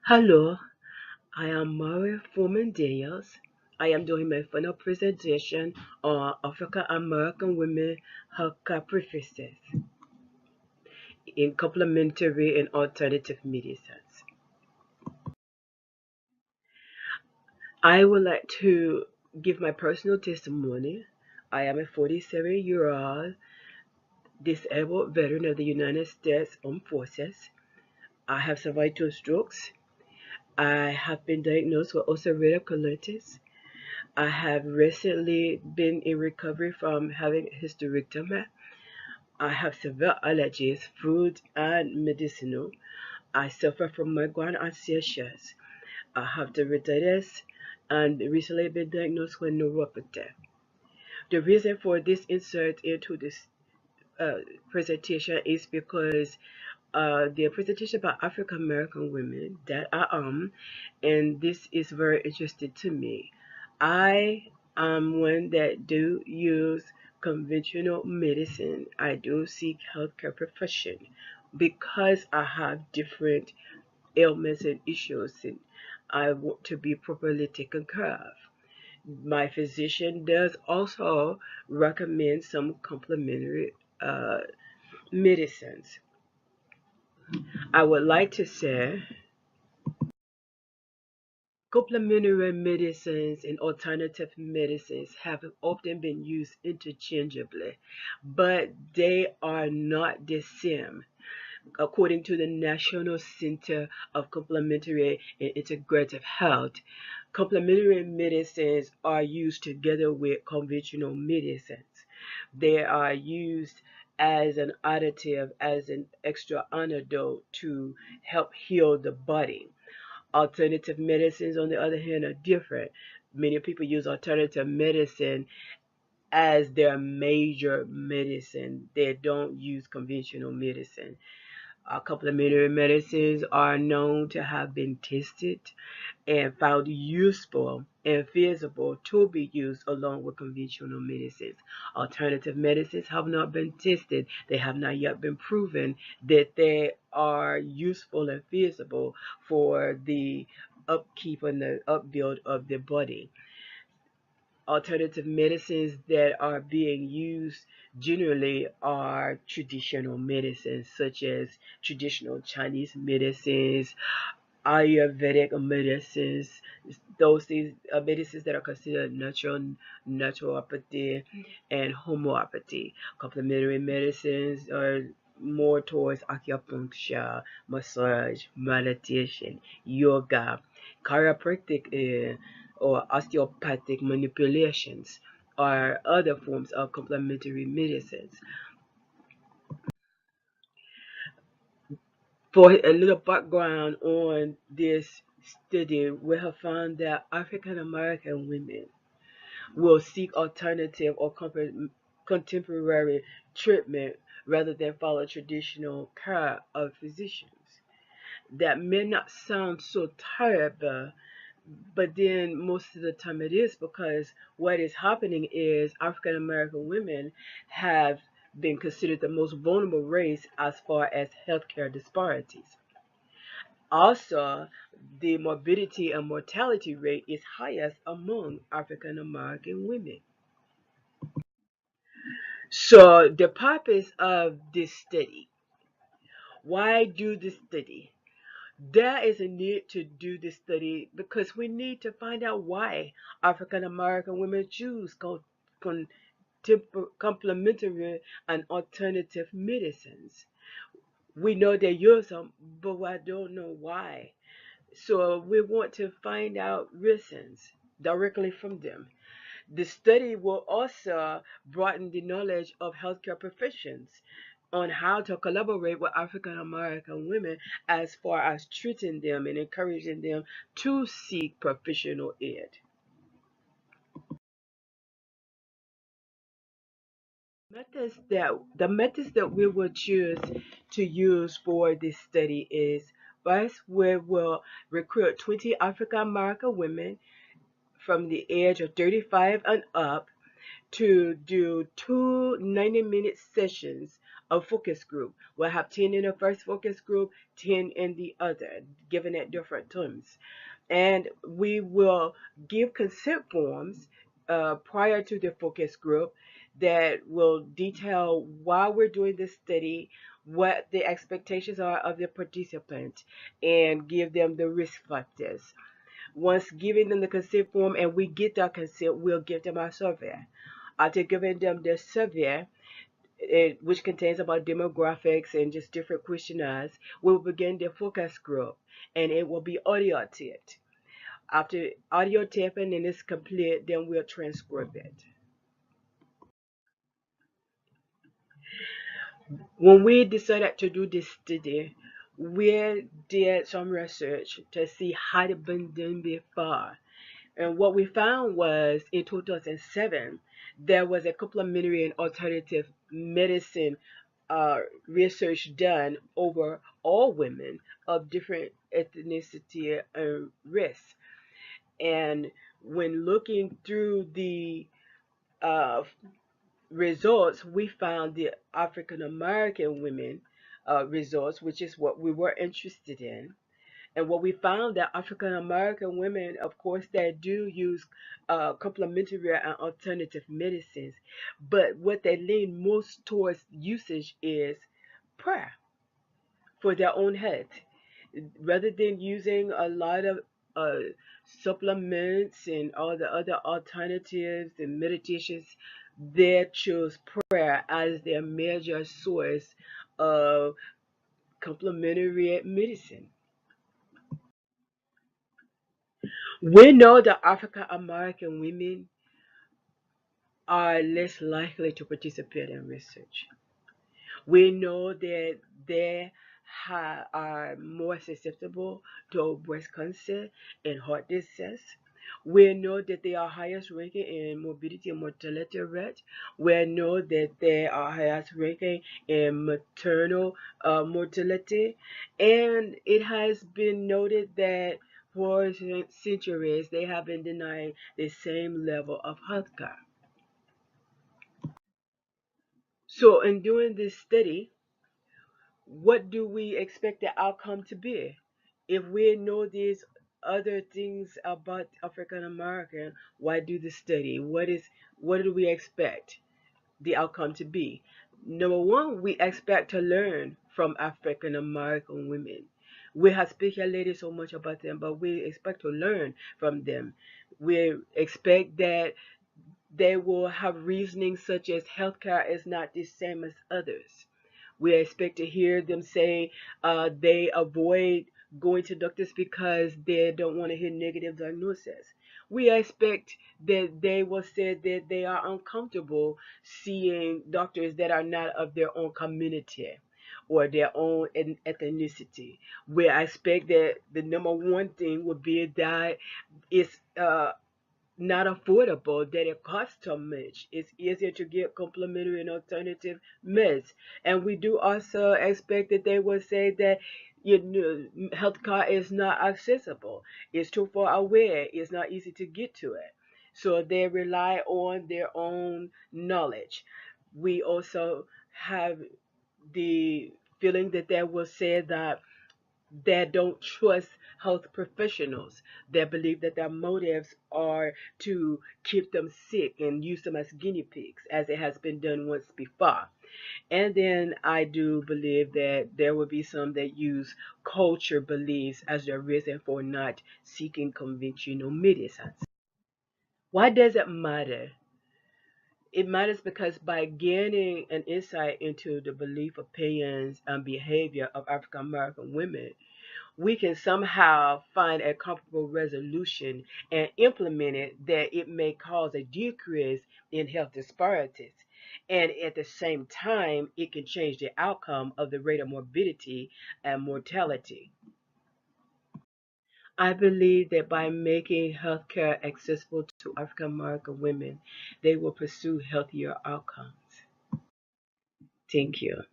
Hello, I am Mary Foreman. I am doing my final presentation on African American women healthcare prefaces in complementary and alternative medicines. I would like to give my personal testimony. I am a 47-year-old disabled veteran of the United States Armed Forces. I have survived 2 strokes. I have been diagnosed with ulcerative colitis. I have recently been in recovery from having hysterectomy. I have severe allergies, food and medicinal. I suffer from migraine and seizures. I have dermatitis and recently been diagnosed with neuropathy. The reason for this insert into this uh, presentation is because the presentation about African American women that I am, and this is very interesting to me. I am one that do use conventional medicine. I do seek healthcare profession because I have different ailments and issues, and I want to be properly taken care of. My physician does also recommend some complementary medicines. I would like to say complementary medicines and alternative medicines have often been used interchangeably, but they are not the same. According to the National Center of Complementary and Integrative Health, complementary medicines are used together with conventional medicines. They are used as an additive, as an extra antidote to help heal the body. Alternative medicines, on the other hand, are different. Many people use alternative medicine as their major medicine. They don't use conventional medicine. Complementary medicines are known to have been tested and found useful and feasible to be used along with conventional medicines. Alternative medicines have not been tested. They have not yet been proven that they are useful and feasible for the upkeep and the upbuild of the body. Alternative medicines that are being used generally are traditional medicines, such as traditional Chinese medicines, Ayurvedic medicines, those things, medicines that are considered naturopathy, and homeopathy. Complementary medicines are more towards acupuncture, massage, meditation, yoga, chiropractic, or osteopathic manipulations are other forms of complementary medicines. For a little background on this study, we have found that African American women will seek alternative or contemporary treatment rather than follow traditional care of physicians. That may not sound so terrible, but then most of the time it is, because what is happening is African American women have been considered the most vulnerable race as far as healthcare disparities. Also, the morbidity and mortality rate is highest among African American women. So, the purpose of this study, why do this study? There is a need to do this study because we need to find out why African American women choose complementary and alternative medicines. We know they use them, but I don't know why. So we want to find out reasons directly from them. The study will also broaden the knowledge of healthcare professions on how to collaborate with African American women as far as treating them and encouraging them to seek professional aid. The methods that we will choose to use for this study is, first, we will recruit 20 African American women from the age of 35 and up to do two 90-minute sessions a focus group. We'll have 10 in the first focus group, 10 in the other, given at different times. And we will give consent forms prior to the focus group that will detail why we're doing this study, what the expectations are of the participant, and give them the risk factors. Once giving them the consent form and we get that consent, we'll give them our survey. After giving them the survey, which contains about demographics and just different questionnaires, we'll begin the focus group and it will be audio taped. After audio taping and it's complete, then we'll transcribe it. When we decided to do this study, we did some research to see how it been done before. And what we found was in 2007, there was a complementary and alternative medicine research done over all women of different ethnicity and race. And when looking through the uh, results, we found the African American women results, which is what we were interested in. And what we found that African American women, of course, they do use complementary and alternative medicines, but what they lean most towards usage is prayer for their own health, rather than using a lot of uh, supplements and all the other alternatives and meditations. They choose prayer as their major source of complementary medicine. We know that African American women are less likely to participate in research. We know that they are more susceptible to breast cancer and heart disease. We know that they are highest ranking in morbidity and mortality rate. We know that they are highest ranking in maternal mortality. And it has been noted that for centuries they have been denied the same level of health care. So, in doing this study, what do we expect the outcome to be? If we know these other things about African American, why do the study? What do we expect the outcome to be? Number one, we expect to learn from African American women. We have speculated so much about them, but we expect to learn from them. We expect that they will have reasoning such as healthcare is not the same as others. We expect to hear them say they avoid going to doctors because they don't want to hear negative diagnosis. We expect that they will say that they are uncomfortable seeing doctors that are not of their own community or their own ethnicity. We expect that the number one thing would be that it's not affordable, that it costs too much. It's easier to get complementary and alternative meds. And we do also expect that they will say that healthcare is not accessible. It's too far away. It's not easy to get to it. So they rely on their own knowledge. We also have the feeling that they will say that they don't trust health professionals. They believe that their motives are to keep them sick and use them as guinea pigs, as it has been done once before. And then I do believe that there will be some that use culture beliefs as their reason for not seeking conventional medicines. Why does it matter? It matters because by gaining an insight into the belief, opinions, and behavior of African American women, we can somehow find a comfortable resolution and implement it that it may cause a decrease in health disparities. And at the same time, it can change the outcome of the rate of morbidity and mortality. I believe that by making healthcare accessible to African American women, they will pursue healthier outcomes. Thank you.